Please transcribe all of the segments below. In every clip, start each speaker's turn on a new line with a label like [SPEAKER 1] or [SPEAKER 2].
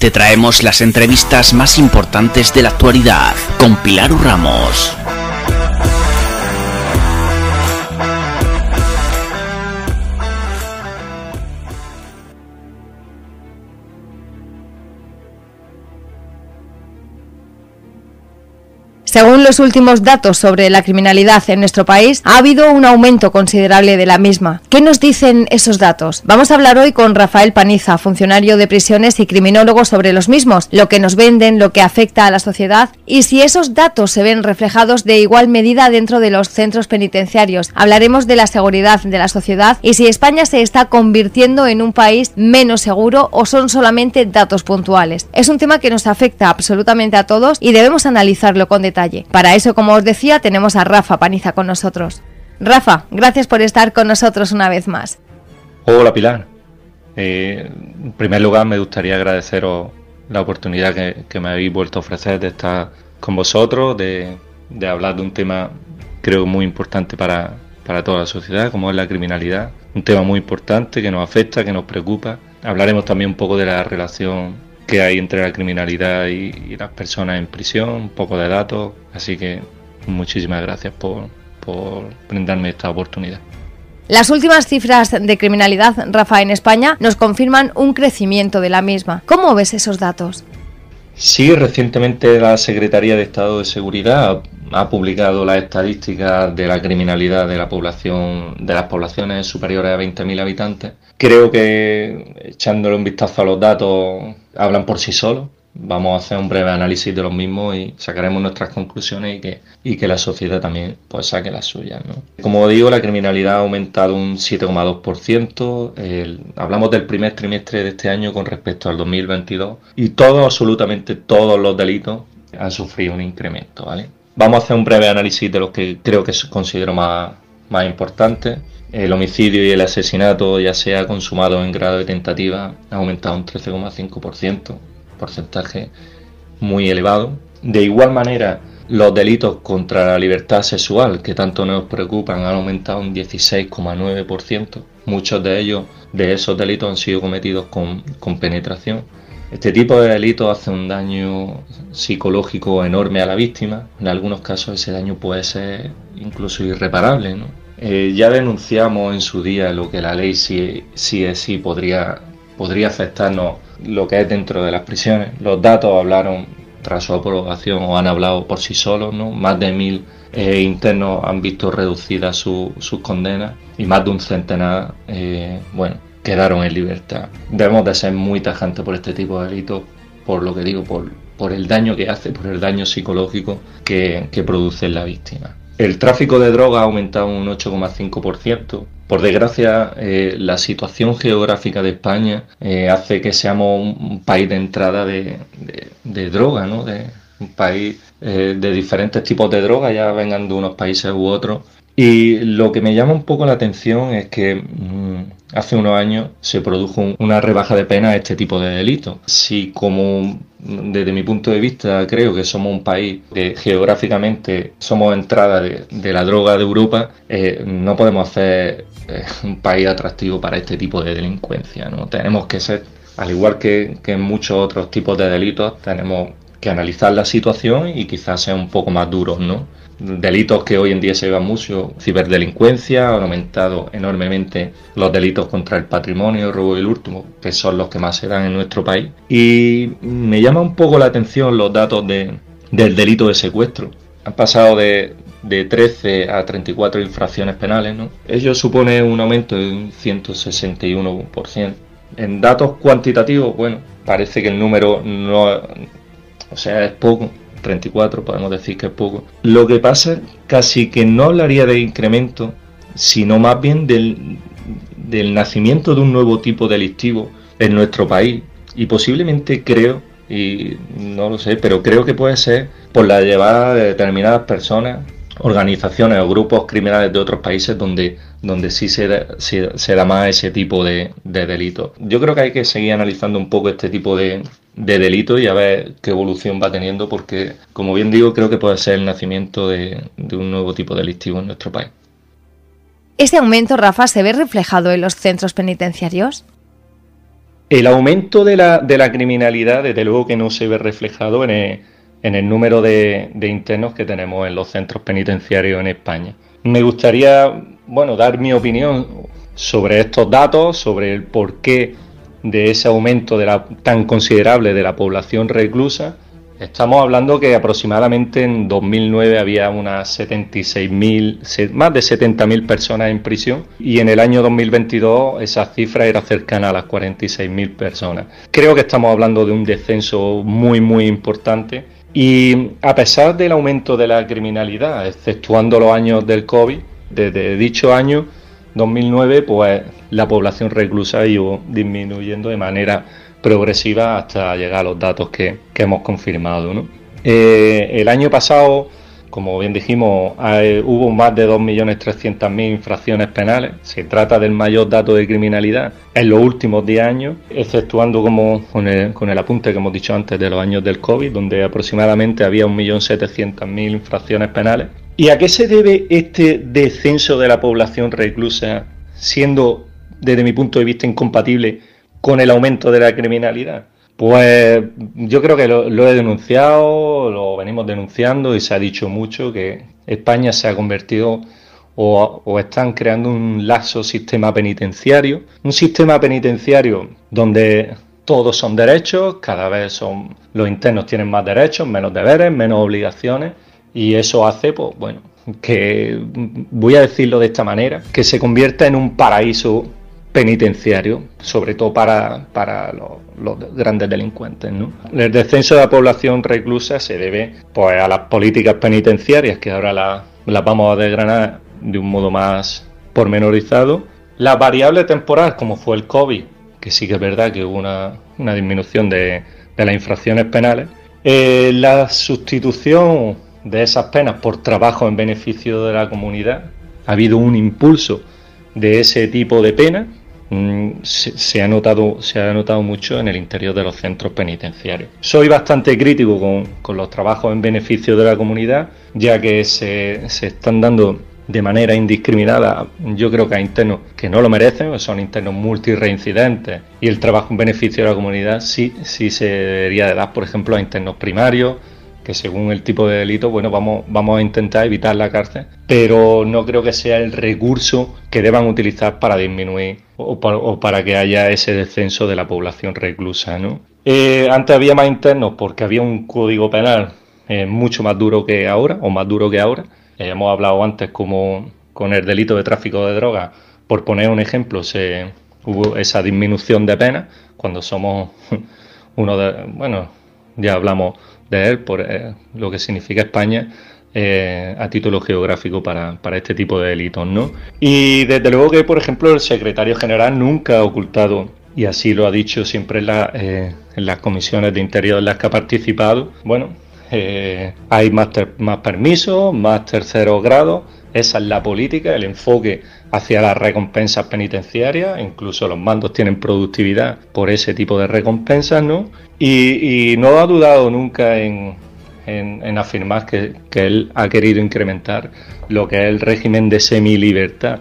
[SPEAKER 1] te traemos las entrevistas más importantes de la actualidad con Pilar Ramos.
[SPEAKER 2] Según los últimos datos sobre la criminalidad en nuestro país, ha habido un aumento considerable de la misma. ¿Qué nos dicen esos datos? Vamos a hablar hoy con Rafael Paniza, funcionario de prisiones y criminólogo, sobre los mismos, lo que nos venden, lo que afecta a la sociedad y si esos datos se ven reflejados de igual medida dentro de los centros penitenciarios. Hablaremos de la seguridad de la sociedad y si España se está convirtiendo en un país menos seguro o son solamente datos puntuales. Es un tema que nos afecta absolutamente a todos y debemos analizarlo con detalle. Para eso, como os decía, tenemos a Rafa Paniza con nosotros. Rafa, gracias por estar con nosotros una vez más.
[SPEAKER 3] Hola Pilar. En primer lugar me gustaría agradeceros la oportunidad que me habéis vuelto a ofrecer de estar con vosotros, de hablar de un tema creo muy importante para toda la sociedad, como es la criminalidad. Un tema muy importante que nos afecta, que nos preocupa. Hablaremos también un poco de la relación que hay entre la criminalidad y las personas en prisión, un poco de datos, así que muchísimas gracias por brindarme esta oportunidad.
[SPEAKER 2] Las últimas cifras de criminalidad, Rafa, en España nos confirman un crecimiento de la misma. ¿Cómo ves esos datos?
[SPEAKER 3] Sí, recientemente la Secretaría de Estado de Seguridad ha publicado las estadísticas de la criminalidad de la población, de las poblaciones superiores a 20.000 habitantes. Creo que echándole un vistazo a los datos hablan por sí solos. Vamos a hacer un breve análisis de los mismos y sacaremos nuestras conclusiones y que la sociedad también pues saque las suyas, ¿no? Como digo, la criminalidad ha aumentado un 7,2%. Hablamos del primer trimestre de este año con respecto al 2022 y absolutamente todos los delitos han sufrido un incremento, ¿vale? Vamos a hacer un breve análisis de los que creo que considero más importantes. El homicidio y el asesinato, ya sea consumado en grado de tentativa, ha aumentado un 13,5%, porcentaje muy elevado. De igual manera, los delitos contra la libertad sexual, que tanto nos preocupan, han aumentado un 16,9%. Muchos de esos delitos han sido cometidos con penetración. Este tipo de delitos hace un daño psicológico enorme a la víctima. En algunos casos ese daño puede ser incluso irreparable, ¿no? Ya denunciamos en su día lo que la ley sí podría afectarnos, lo que es dentro de las prisiones. Los datos hablaron tras su aprobación o han hablado por sí solos, ¿no? Más de 1.000 internos han visto reducidas sus condenas y más de un centenar, quedaron en libertad. Debemos de ser muy tajantes por este tipo de delitos, por lo que digo, por el daño que hace, por el daño psicológico que produce en la víctima. El tráfico de drogas ha aumentado un 8,5%. Por desgracia, la situación geográfica de España hace que seamos un país de entrada de droga, ¿no? Un país de diferentes tipos de drogas, ya vengan de unos países u otros. Y lo que me llama un poco la atención es que hace unos años se produjo una rebaja de pena a este tipo de delitos. Si como desde mi punto de vista creo que somos un país que geográficamente somos entrada de la droga de Europa, no podemos hacer un país atractivo para este tipo de delincuencia, ¿no? Tenemos que ser, al igual que en muchos otros tipos de delitos, tenemos que analizar la situación y quizás ser un poco más duros, ¿no? Delitos que hoy en día se llevan mucho, ciberdelincuencia, han aumentado enormemente los delitos contra el patrimonio, robo y el hurto, que son los que más se dan en nuestro país. Y me llama un poco la atención los datos del delito de secuestro. Han pasado de 13 a 34 infracciones penales, ¿no? Ello supone un aumento de un 161%. En datos cuantitativos, bueno, parece que el número es poco. 34 podemos decir que es poco. Lo que pasa casi que no hablaría de incremento, sino más bien del nacimiento de un nuevo tipo delictivo en nuestro país. Y posiblemente creo, y no lo sé, pero creo que puede ser por la llevada de determinadas personas, organizaciones o grupos criminales de otros países donde sí se da más ese tipo de delitos. Yo creo que hay que seguir analizando un poco este tipo de delitos y a ver qué evolución va teniendo, porque, como bien digo, creo que puede ser el nacimiento de un nuevo tipo delictivo en nuestro país.
[SPEAKER 2] ¿Este aumento, Rafa, se ve reflejado en los centros penitenciarios?
[SPEAKER 3] El aumento de la criminalidad, desde luego que no se ve reflejado en el número de internos que tenemos en los centros penitenciarios en España. Me gustaría, dar mi opinión sobre estos datos, sobre el porqué de ese aumento tan considerable de la población reclusa. Estamos hablando que aproximadamente en 2009 había unas 76.000, más de 70.000 personas en prisión, y en el año 2022 esa cifra era cercana a las 46.000 personas. Creo que estamos hablando de un descenso muy, muy importante, y a pesar del aumento de la criminalidad, exceptuando los años del COVID, desde dicho año 2009, pues la población reclusa ha ido disminuyendo de manera progresiva hasta llegar a los datos que hemos confirmado, ¿no? El año pasado, como bien dijimos, hubo más de 2.300.000 infracciones penales. Se trata del mayor dato de criminalidad en los últimos 10 años, exceptuando con el apunte que hemos dicho antes de los años del COVID, donde aproximadamente había 1.700.000 infracciones penales. ¿Y a qué se debe este descenso de la población reclusa, siendo, desde mi punto de vista, incompatible con el aumento de la criminalidad? Pues yo creo que lo he denunciado, lo venimos denunciando, y se ha dicho mucho que España se ha convertido o están creando un laxo sistema penitenciario, un sistema penitenciario donde todos son derechos, cada vez los internos tienen más derechos, menos deberes, menos obligaciones, y eso hace, que, voy a decirlo de esta manera, que se convierta en un paraíso penitenciario, sobre todo para los grandes delincuentes, ¿no? El descenso de la población reclusa se debe a las políticas penitenciarias, que ahora las vamos a desgranar de un modo más pormenorizado. La variable temporal, como fue el COVID, que sí que es verdad que hubo una disminución de las infracciones penales. La sustitución de esas penas por trabajo en beneficio de la comunidad. Ha habido un impulso de ese tipo de penas. Se ha notado mucho en el interior de los centros penitenciarios. Soy bastante crítico con los trabajos en beneficio de la comunidad, ya que se están dando de manera indiscriminada, yo creo que a internos que no lo merecen, son internos multireincidentes, y el trabajo en beneficio de la comunidad sí se debería de dar, por ejemplo, a internos primarios, que según el tipo de delito, vamos a intentar evitar la cárcel, pero no creo que sea el recurso que deban utilizar para disminuir o para que haya ese descenso de la población reclusa, ¿no? Antes había más internos porque había un código penal mucho más duro que ahora, o más duro que ahora. Hemos hablado antes como con el delito de tráfico de drogas, por poner un ejemplo, hubo esa disminución de penas cuando somos ya hablamos de él por lo que significa España a título geográfico para este tipo de delitos, ¿no? Y desde luego que, por ejemplo, el secretario general nunca ha ocultado, y así lo ha dicho siempre en las comisiones de interior en las que ha participado, hay más permisos, más terceros grados. Esa es la política, el enfoque hacia las recompensas penitenciarias. Incluso los mandos tienen productividad por ese tipo de recompensas, ¿no? Y no ha dudado nunca en afirmar que él ha querido incrementar lo que es el régimen de semilibertad.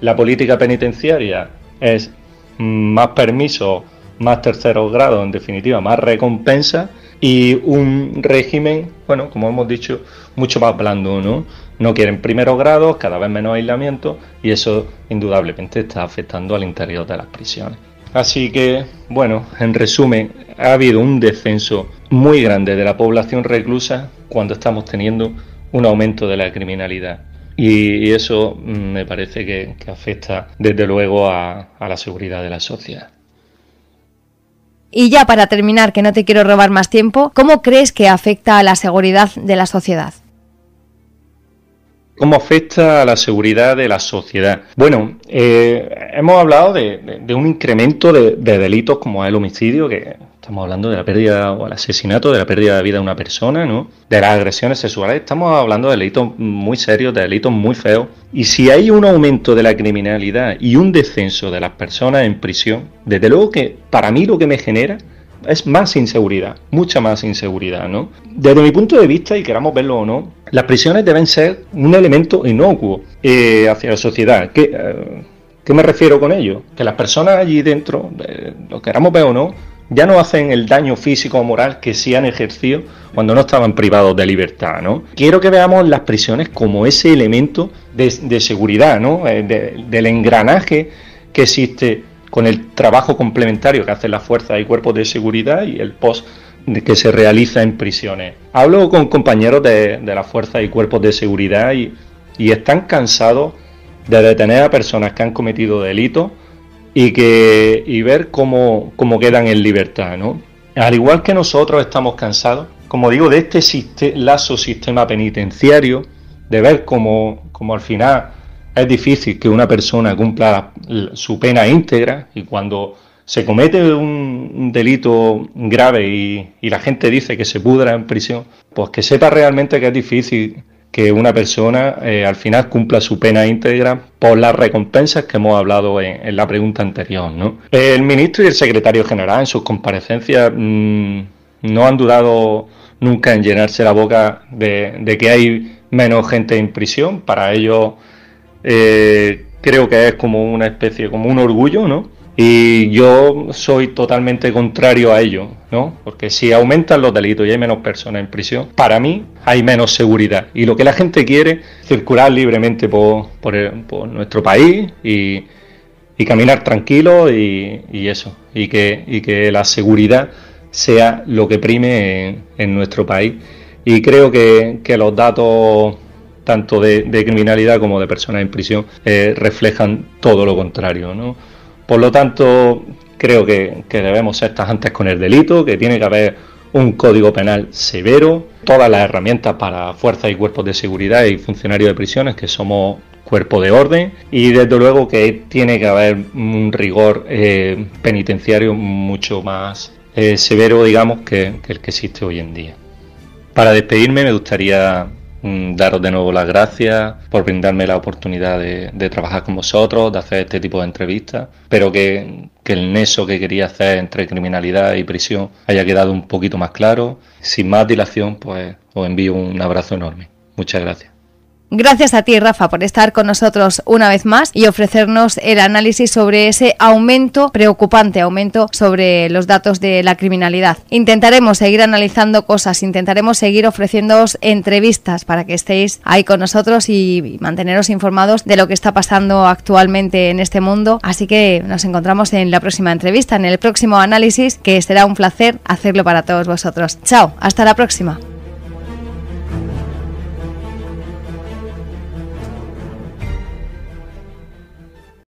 [SPEAKER 3] La política penitenciaria es más permisos, más terceros grados, en definitiva, más recompensas, y un régimen, como hemos dicho, mucho más blando, ¿no? No quieren primeros grados, cada vez menos aislamiento, y eso indudablemente está afectando al interior de las prisiones. Así que, en resumen, ha habido un descenso muy grande de la población reclusa cuando estamos teniendo un aumento de la criminalidad. Y eso me parece que afecta desde luego a la seguridad de la sociedad.
[SPEAKER 2] Y ya para terminar, que no te quiero robar más tiempo, ¿cómo crees que afecta a la seguridad de la sociedad?
[SPEAKER 3] ¿Cómo afecta a la seguridad de la sociedad? Hemos hablado de un incremento de delitos como el homicidio, que estamos hablando de la pérdida o el asesinato, de la pérdida de vida de una persona, ¿no? De las agresiones sexuales, estamos hablando de delitos muy serios, de delitos muy feos. Y si hay un aumento de la criminalidad y un descenso de las personas en prisión, desde luego que para mí lo que me genera es más inseguridad, mucha más inseguridad, ¿no? Desde mi punto de vista, y queramos verlo o no, las prisiones deben ser un elemento inocuo hacia la sociedad. ¿Qué me refiero con ello? Que las personas allí dentro, lo queramos ver o no, ya no hacen el daño físico o moral que sí han ejercido cuando no estaban privados de libertad, ¿no? Quiero que veamos las prisiones como ese elemento de seguridad, ¿no? Del engranaje que existe con el trabajo complementario que hacen las fuerzas y cuerpos de seguridad y el post que se realiza en prisiones. Hablo con compañeros de las fuerzas y cuerpos de seguridad y están cansados de detener a personas que han cometido delitos y ver cómo quedan en libertad, ¿no? Al igual que nosotros estamos cansados, como digo, de este lazo sistema penitenciario, de ver cómo al final es difícil que una persona cumpla su pena íntegra, y cuando se comete un delito grave y la gente dice que se pudra en prisión, pues que sepa realmente que es difícil que una persona al final cumpla su pena íntegra por las recompensas que hemos hablado en la pregunta anterior, ¿no? El ministro y el secretario general en sus comparecencias no han dudado nunca en llenarse la boca de que hay menos gente en prisión. Para ellos creo que es como una especie, como un orgullo, ¿no? Y yo soy totalmente contrario a ello, ¿no? Porque si aumentan los delitos y hay menos personas en prisión, para mí hay menos seguridad. Y lo que la gente quiere es circular libremente por nuestro país y caminar tranquilo y eso. Y que la seguridad sea lo que prime en nuestro país. Y creo que los datos tanto de criminalidad como de personas en prisión reflejan todo lo contrario, ¿no? Por lo tanto, creo que debemos ser tajantes con el delito, que tiene que haber un código penal severo, todas las herramientas para fuerzas y cuerpos de seguridad y funcionarios de prisiones, que somos cuerpo de orden, y desde luego que tiene que haber un rigor penitenciario mucho más severo, digamos, que el que existe hoy en día. Para despedirme me gustaría daros de nuevo las gracias por brindarme la oportunidad de trabajar con vosotros, de hacer este tipo de entrevistas. Espero que el nexo que quería hacer entre criminalidad y prisión haya quedado un poquito más claro. Sin más dilación, pues os envío un abrazo enorme. Muchas gracias.
[SPEAKER 2] Gracias a ti, Rafa, por estar con nosotros una vez más y ofrecernos el análisis sobre ese preocupante aumento sobre los datos de la criminalidad. Intentaremos seguir analizando cosas, intentaremos seguir ofreciéndoos entrevistas para que estéis ahí con nosotros y manteneros informados de lo que está pasando actualmente en este mundo. Así que nos encontramos en la próxima entrevista, en el próximo análisis, que será un placer hacerlo para todos vosotros. Chao, hasta la próxima.